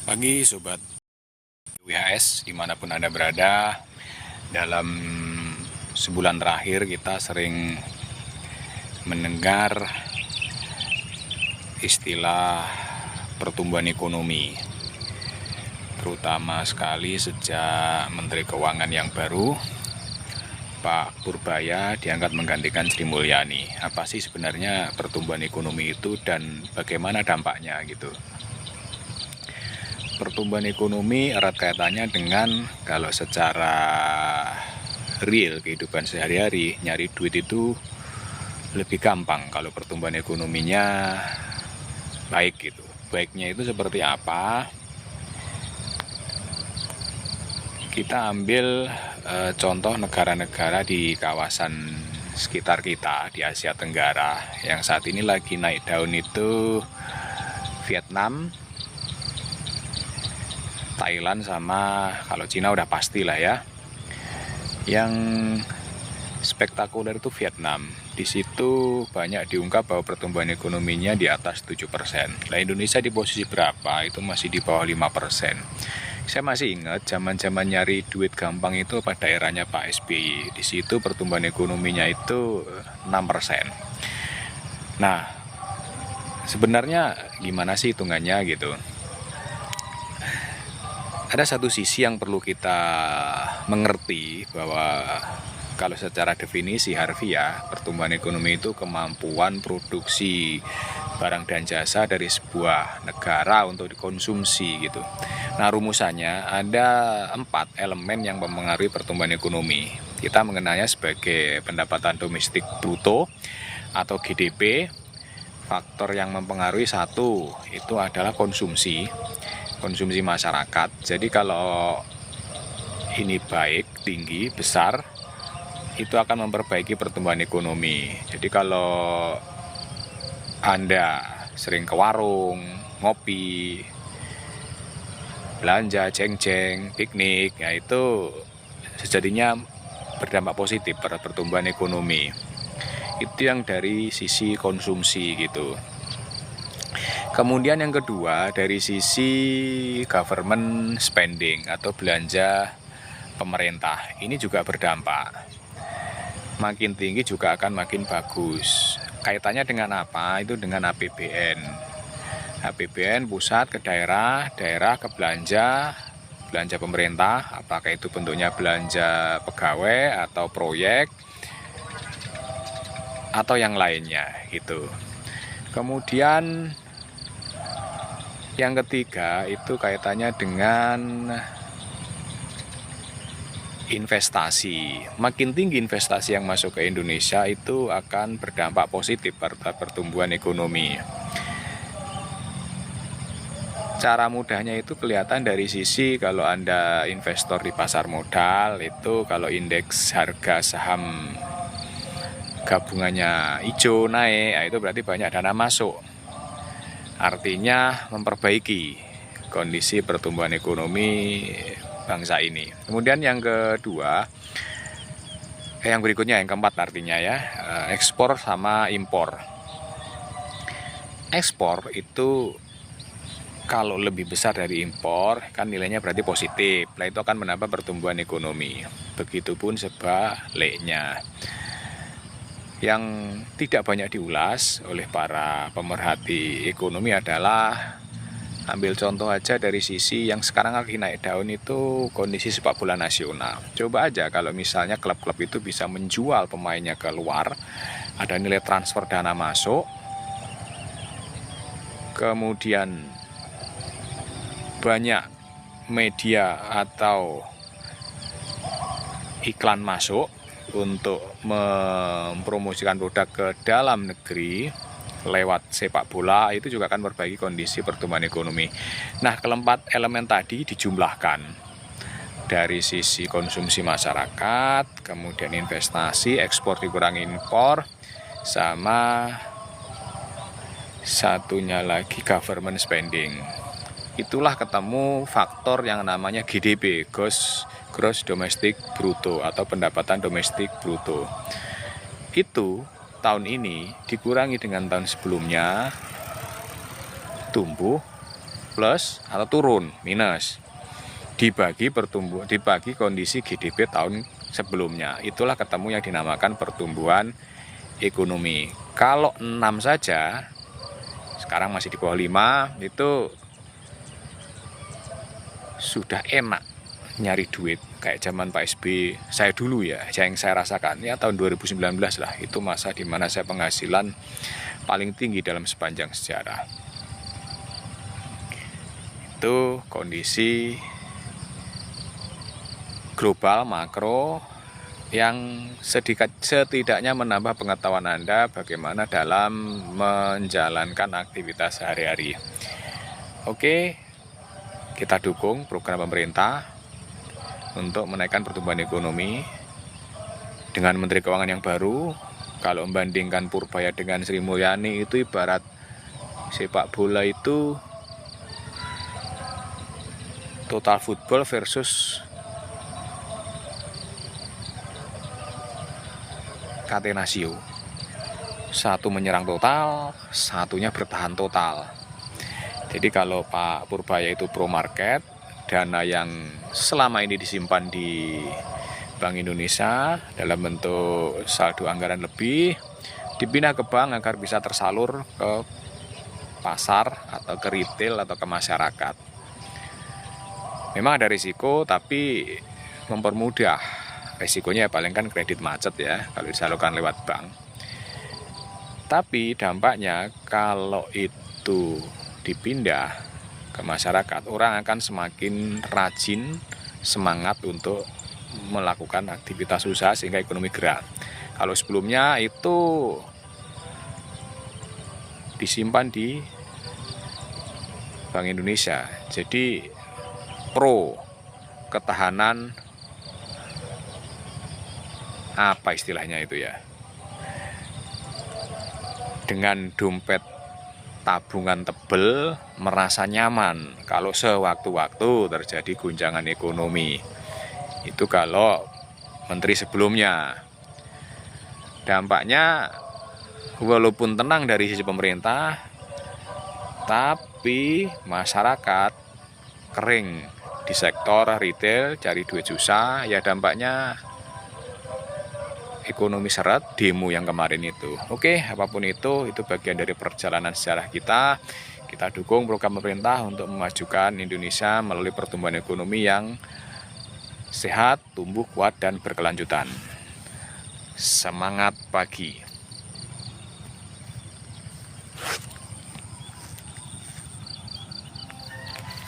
Pagi Sobat WHS dimanapun Anda berada. Dalam sebulan terakhir kita sering mendengar istilah pertumbuhan ekonomi, terutama sekali sejak Menteri Keuangan yang baru Pak Purbaya diangkat menggantikan Sri Mulyani. Apa sih sebenarnya pertumbuhan ekonomi itu dan bagaimana dampaknya gitu. Pertumbuhan ekonomi erat kaitannya dengan kalau secara real kehidupan sehari-hari nyari duit itu lebih gampang kalau pertumbuhan ekonominya baik gitu. Baiknya itu seperti apa? Kita ambil contoh negara-negara di kawasan sekitar kita di Asia Tenggara yang saat ini lagi naik daun itu Vietnam, Thailand, sama kalau Cina udah pastilah ya. Yang spektakuler itu Vietnam. Di situ banyak diungkap bahwa pertumbuhan ekonominya di atas 7%. Nah, Indonesia di posisi berapa? Itu masih di bawah 5%. Saya masih ingat zaman-zaman nyari duit gampang itu pada eranya Pak SBY. Di situ pertumbuhan ekonominya itu 6%. Nah, sebenarnya gimana sih hitungannya gitu? Ada satu sisi yang perlu kita mengerti bahwa kalau secara definisi harfiah, pertumbuhan ekonomi itu kemampuan produksi barang dan jasa dari sebuah negara untuk dikonsumsi gitu. Nah, rumusannya ada 4 elemen yang mempengaruhi pertumbuhan ekonomi. Kita mengenalnya sebagai pendapatan domestik bruto atau GDP. Faktor yang mempengaruhi satu itu adalah konsumsi masyarakat. Jadi kalau ini baik, tinggi, besar, itu akan memperbaiki pertumbuhan ekonomi. Jadi kalau Anda sering ke warung, ngopi, belanja, ceng-ceng, piknik, ya itu sejatinya berdampak positif pada pertumbuhan ekonomi. Itu yang dari sisi konsumsi gitu. Kemudian yang kedua dari sisi government spending atau belanja pemerintah, ini juga berdampak. Makin tinggi juga akan makin bagus. Kaitannya dengan apa? Itu dengan APBN. APBN pusat ke daerah, daerah ke belanja pemerintah, apakah itu bentuknya belanja pegawai atau proyek atau yang lainnya gitu. Kemudian yang ketiga itu kaitannya dengan investasi. Makin tinggi investasi yang masuk ke Indonesia itu akan berdampak positif pada pertumbuhan ekonomi. Cara mudahnya itu kelihatan dari sisi kalau Anda investor di pasar modal, itu kalau indeks harga saham gabungannya hijau naik, nah itu berarti banyak dana masuk. Artinya memperbaiki kondisi pertumbuhan ekonomi bangsa ini. Kemudian yang kedua, yang berikutnya, yang keempat artinya ya, ekspor sama impor. Ekspor itu kalau lebih besar dari impor, kan nilainya berarti positif. Nah, itu akan menambah pertumbuhan ekonomi. Begitupun sebaliknya. Yang tidak banyak diulas oleh para pemerhati ekonomi adalah, ambil contoh aja dari sisi yang sekarang lagi naik daun itu kondisi sepak bola nasional. Coba aja kalau misalnya klub-klub itu bisa menjual pemainnya ke luar, ada nilai transfer dana masuk, kemudian banyak media atau iklan masuk untuk mempromosikan produk ke dalam negeri lewat sepak bola, itu juga akan memperbaiki kondisi pertumbuhan ekonomi. Nah, keempat elemen tadi dijumlahkan dari sisi konsumsi masyarakat, kemudian investasi, ekspor dikurangi impor, sama satunya lagi government spending. Itulah ketemu faktor yang namanya GDP, Gross Domestic Bruto atau pendapatan domestik bruto. Itu tahun ini dikurangi dengan tahun sebelumnya tumbuh plus atau turun minus, dibagi kondisi GDP tahun sebelumnya. Itulah ketemu yang dinamakan pertumbuhan ekonomi. Kalau 6 saja, sekarang masih di bawah 5, itu sudah enak nyari duit kayak zaman Pak SB saya dulu ya, yang saya rasakan ya tahun 2019 lah, itu masa dimana saya penghasilan paling tinggi dalam sepanjang sejarah. Itu kondisi global makro yang setidaknya menambah pengetahuan Anda bagaimana dalam menjalankan aktivitas sehari-hari. Oke, kita dukung program pemerintah untuk menaikkan pertumbuhan ekonomi dengan Menteri Keuangan yang baru. Kalau membandingkan Purbaya dengan Sri Mulyani, itu ibarat sepak bola itu total football versus Catenaccio. Satu menyerang total, satunya bertahan total. Jadi kalau Pak Purbaya itu pro market, dana yang selama ini disimpan di Bank Indonesia dalam bentuk saldo anggaran lebih dipindah ke bank agar bisa tersalur ke pasar atau ke retail atau ke masyarakat. Memang ada risiko, tapi mempermudah. Risikonya ya paling kan kredit macet ya kalau disalurkan lewat bank. Tapi dampaknya kalau itu dipindah ke masyarakat, orang akan semakin rajin, semangat untuk melakukan aktivitas usaha sehingga ekonomi gerak. Kalau sebelumnya itu disimpan di Bank Indonesia, jadi pro ketahanan, apa istilahnya itu ya, dengan dompet tabungan tebel merasa nyaman kalau sewaktu-waktu terjadi guncangan ekonomi. Itu kalau menteri sebelumnya. Dampaknya walaupun tenang dari sisi pemerintah, tapi masyarakat kering di sektor retail, cari duit susah, ya dampaknya ekonomi seret, demo yang kemarin itu. Oke, apapun itu bagian dari perjalanan sejarah kita. Kita dukung program pemerintah untuk memajukan Indonesia melalui pertumbuhan ekonomi yang sehat, tumbuh, kuat, dan berkelanjutan. Semangat pagi!